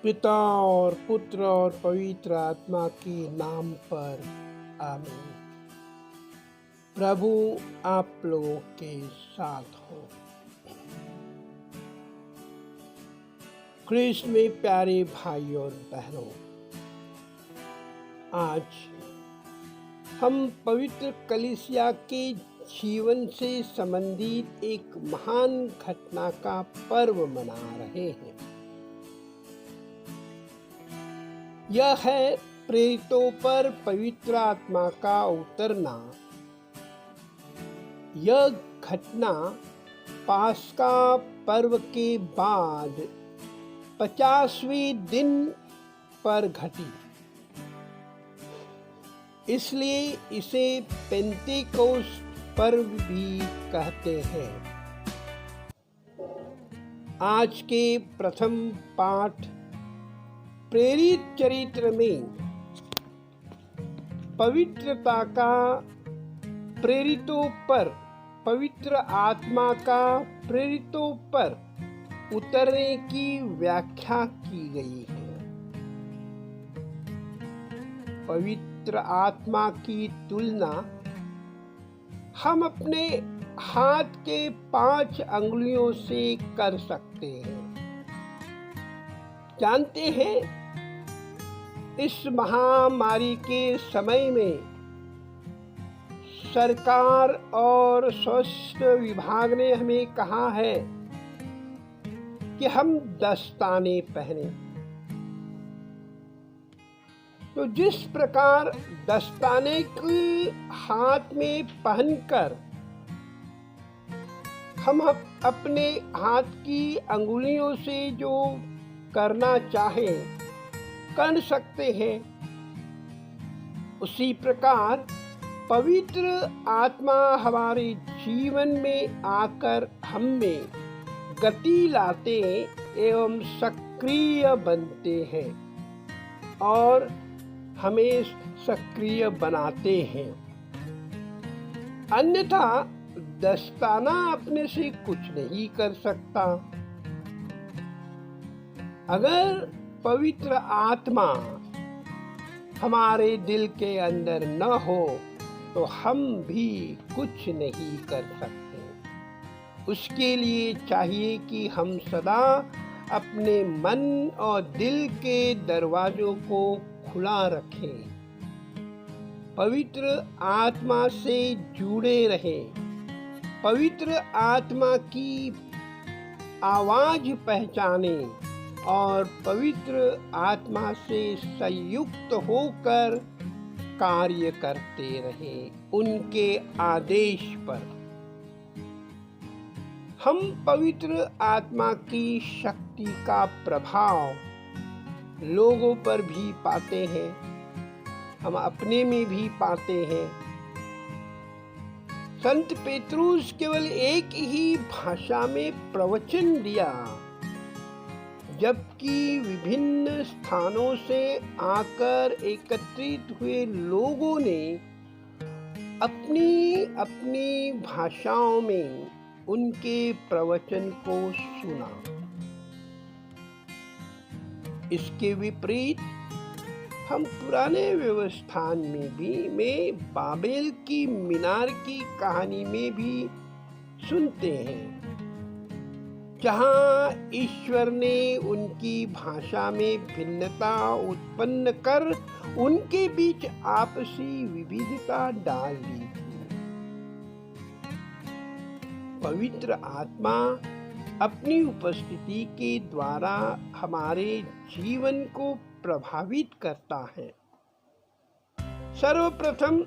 पिता और पुत्र और पवित्र आत्मा के नाम पर आमीन। प्रभु आप लोगों के साथ हो। ख्रीस्त में प्यारे भाई और बहनों, आज हम पवित्र कलीसिया के जीवन से संबंधित एक महान घटना का पर्व मना रहे हैं। यह है प्रेरितों पर पवित्र आत्मा का उतरना। यह घटना पास्का पर्व के बाद 50वें दिन पर घटी, इसलिए इसे पेंतेकोस्त पर्व भी कहते हैं। आज के प्रथम पाठ प्रेरित चरित्र में पवित्रता का प्रेरितों पर, पवित्र आत्मा का प्रेरितों पर उतरने की व्याख्या की गई है। पवित्र आत्मा की तुलना हम अपने हाथ के 5 अंगुलियों से कर सकते हैं। जानते हैं, इस महामारी के समय में सरकार और स्वास्थ्य विभाग ने हमें कहा है कि हम दस्ताने पहने। तो जिस प्रकार दस्ताने की हाथ में पहनकर हम अपने हाथ की अंगुलियों से जो करना चाहें कर सकते हैं, उसी प्रकार पवित्र आत्मा हमारे जीवन में आकर हम में गति लाते एवं सक्रिय बनते हैं और हमें सक्रिय बनाते हैं। अन्यथा दस्ताना अपने से कुछ नहीं कर सकता। अगर पवित्र आत्मा हमारे दिल के अंदर न हो तो हम भी कुछ नहीं कर सकते। उसके लिए चाहिए कि हम सदा अपने मन और दिल के दरवाजों को खुला रखें, पवित्र आत्मा से जुड़े रहें, पवित्र आत्मा की आवाज पहचानें और पवित्र आत्मा से संयुक्त होकर कार्य करते रहें उनके आदेश पर। हम पवित्र आत्मा की शक्ति का प्रभाव लोगों पर भी पाते हैं, हम अपने में भी पाते हैं। संत पेतरुस केवल एक ही भाषा में प्रवचन दिया, जबकि विभिन्न स्थानों से आकर एकत्रित हुए लोगों ने अपनी अपनी भाषाओं में उनके प्रवचन को सुना। इसके विपरीत हम पुराने व्यवस्थान में बाबेल की मीनार की कहानी में भी सुनते हैं, जहाँ ईश्वर ने उनकी भाषा में भिन्नता उत्पन्न कर उनके बीच आपसी विविधता डाल दी थी। पवित्र आत्मा अपनी उपस्थिति के द्वारा हमारे जीवन को प्रभावित करता है। सर्वप्रथम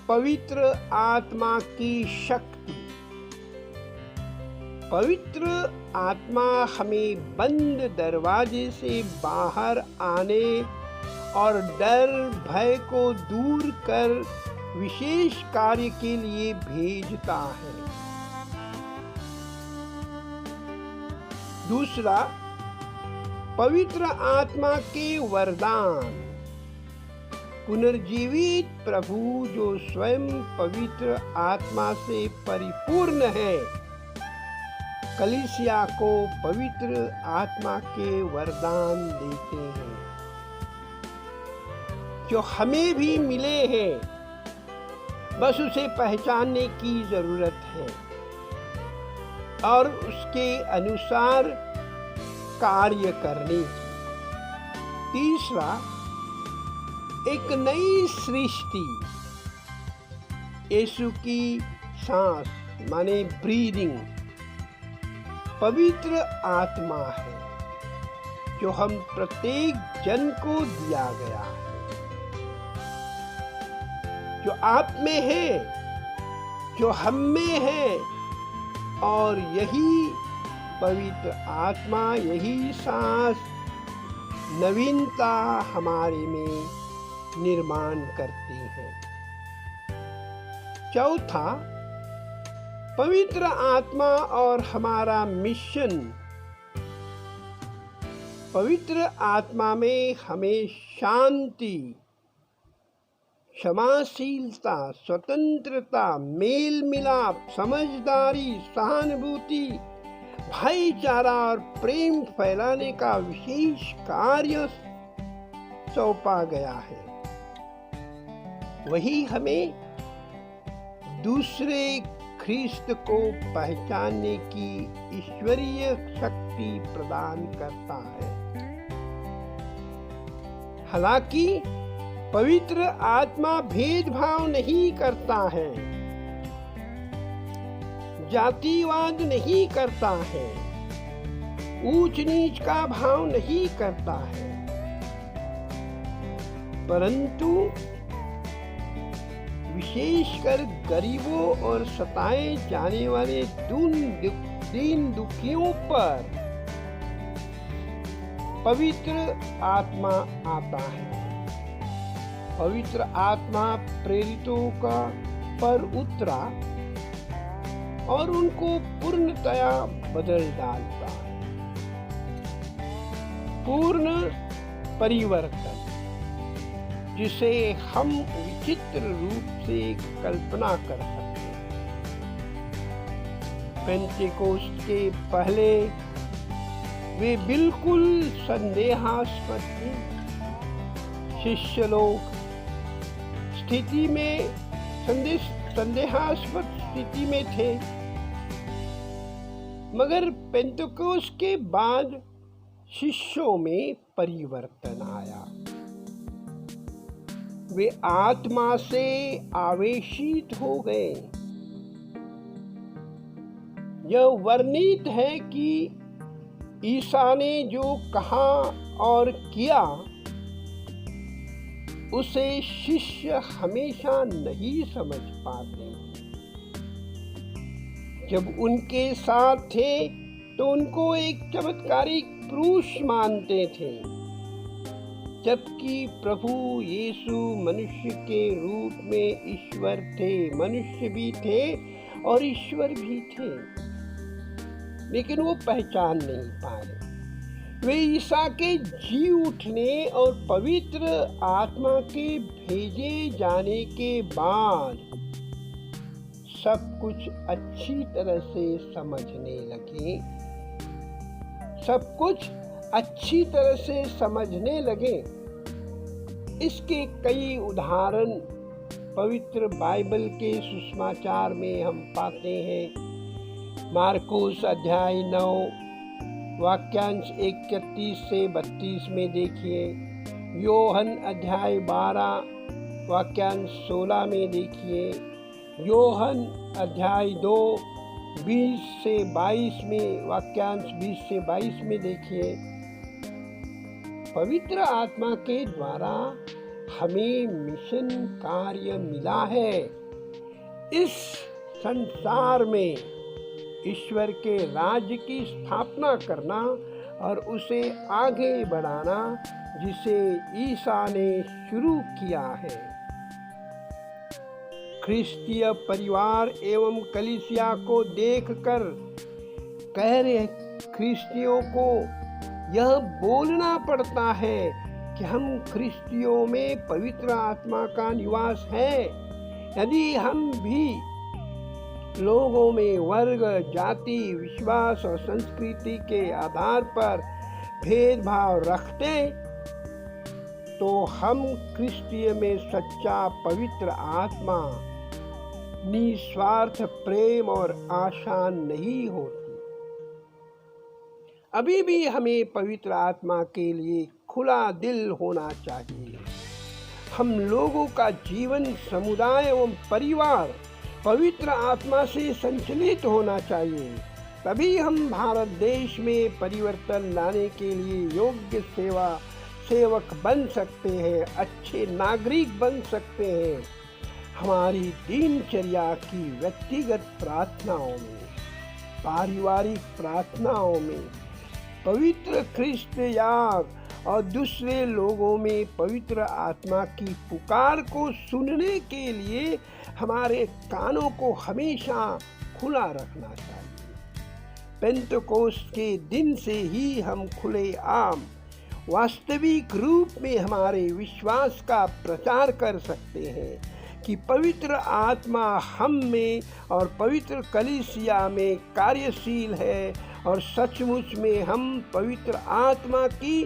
पवित्र आत्मा की शक्ति। पवित्र आत्मा हमें बंद दरवाजे से बाहर आने और डर भय को दूर कर विशेष कार्य के लिए भेजता है। दूसरा, पवित्र आत्मा के वरदान। पुनर्जीवित प्रभु जो स्वयं पवित्र आत्मा से परिपूर्ण है, कलीसिया को पवित्र आत्मा के वरदान देते हैं जो हमें भी मिले हैं, बस उसे पहचानने की जरूरत है और उसके अनुसार कार्य करने की। तीसरा, एक नई सृष्टि यीशु की सांस माने ब्रीदिंग पवित्र आत्मा है जो हम प्रत्येक जन को दिया गया है, जो आप में है, जो हम में है। और यही पवित्र आत्मा, यही सांस नवीनता हमारे में निर्माण करती है। चौथा, पवित्र आत्मा और हमारा मिशन। पवित्र आत्मा में हमें शांति, क्षमाशीलता, स्वतंत्रता, मेल मिलाप, समझदारी, सहानुभूति, भाईचारा और प्रेम फैलाने का विशेष कार्य सौंपा गया है। वही हमें दूसरे ख्रिस्त को पहचानने की ईश्वरीय शक्ति प्रदान करता है। हालांकि पवित्र आत्मा भेदभाव नहीं करता है, जातिवाद नहीं करता है, ऊंच नीच का भाव नहीं करता है, परंतु विशेषकर गरीबों और सताए जाने वाले दीन दुखियों पर पवित्र आत्मा आता है। पवित्र आत्मा प्रेरितों का पर उतरा और उनको पूर्णतया बदल डालता है। पूर्ण परिवर्तन, जिसे हम विचित्र रूप से कल्पना कर सकते हैं। पेंटेकोस्ट के पहले वे बिल्कुल संदेहास्पद थे। शिष्य लोग संदेहास्पद स्थिति में थे, मगर पेंटेकोस्ट के बाद शिष्यों में परिवर्तन आया। वे आत्मा से आवेशित हो गए। यह वर्णित है कि ईसा ने जो कहा और किया उसे शिष्य हमेशा नहीं समझ पाते। जब उनके साथ थे तो उनको एक चमत्कारिक पुरुष मानते थे, जबकि प्रभु यीशु मनुष्य के रूप में ईश्वर थे, मनुष्य भी थे और ईश्वर भी थे, लेकिन वो पहचान नहीं पाए। वे ईसा के जी उठने और पवित्र आत्मा के भेजे जाने के बाद सब कुछ अच्छी तरह से समझने लगे। सब कुछ अच्छी तरह से समझने लगे। इसके कई उदाहरण पवित्र बाइबल के सुसमाचार में हम पाते हैं। मार्कुस अध्याय 9 वाक्यांश 31 से 32 में देखिए। योहन अध्याय 12 वाक्यांश 16 में देखिए। योहन अध्याय 2 20 से 22 में वाक्यांश 20 से 22 में देखिए। पवित्र आत्मा के द्वारा हमें मिशन कार्य मिला है। इस संसार में ईश्वर के राज्य की स्थापना करना और उसे आगे बढ़ाना, जिसे ईसा ने शुरू किया है। ख्रिस्तीय परिवार एवं कलीसिया को देखकर कह रहे ख्रिस्तियों को यह बोलना पड़ता है कि हम ख्रिस्तियों में पवित्र आत्मा का निवास है। यदि हम भी लोगों में वर्ग, जाति, विश्वास और संस्कृति के आधार पर भेदभाव रखते तो हम क्रिस्तीय में सच्चा पवित्र आत्मा, निस्वार्थ प्रेम और आशा नहीं होती। अभी भी हमें पवित्र आत्मा के लिए खुला दिल होना चाहिए। हम लोगों का जीवन, समुदाय एवं परिवार पवित्र आत्मा से संचालित होना चाहिए। तभी हम भारत देश में परिवर्तन लाने के लिए योग्य सेवक बन सकते हैं, अच्छे नागरिक बन सकते हैं। हमारी दिनचर्या की व्यक्तिगत प्रार्थनाओं में, पारिवारिक प्रार्थनाओं में पवित्र ख्रिस्त याद और दूसरे लोगों में पवित्र आत्मा की पुकार को सुनने के लिए हमारे कानों को हमेशा खुला रखना चाहिए। पेंतकोस्त के दिन से ही हम खुले आम वास्तविक रूप में हमारे विश्वास का प्रचार कर सकते हैं कि पवित्र आत्मा हम में और पवित्र कलीसिया में कार्यशील है और सचमुच में हम पवित्र आत्मा की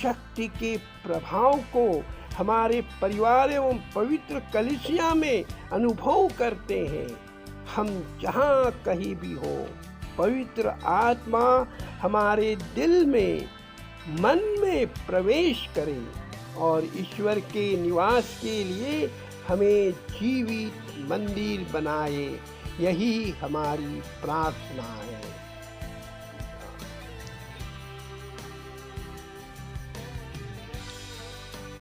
शक्ति के प्रभाव को हमारे परिवार एवं पवित्र कलीसिया में अनुभव करते हैं। हम जहाँ कहीं भी हो, पवित्र आत्मा हमारे दिल में, मन में प्रवेश करे और ईश्वर के निवास के लिए हमें जीवित मंदिर बनाए। यही हमारी प्रार्थना है।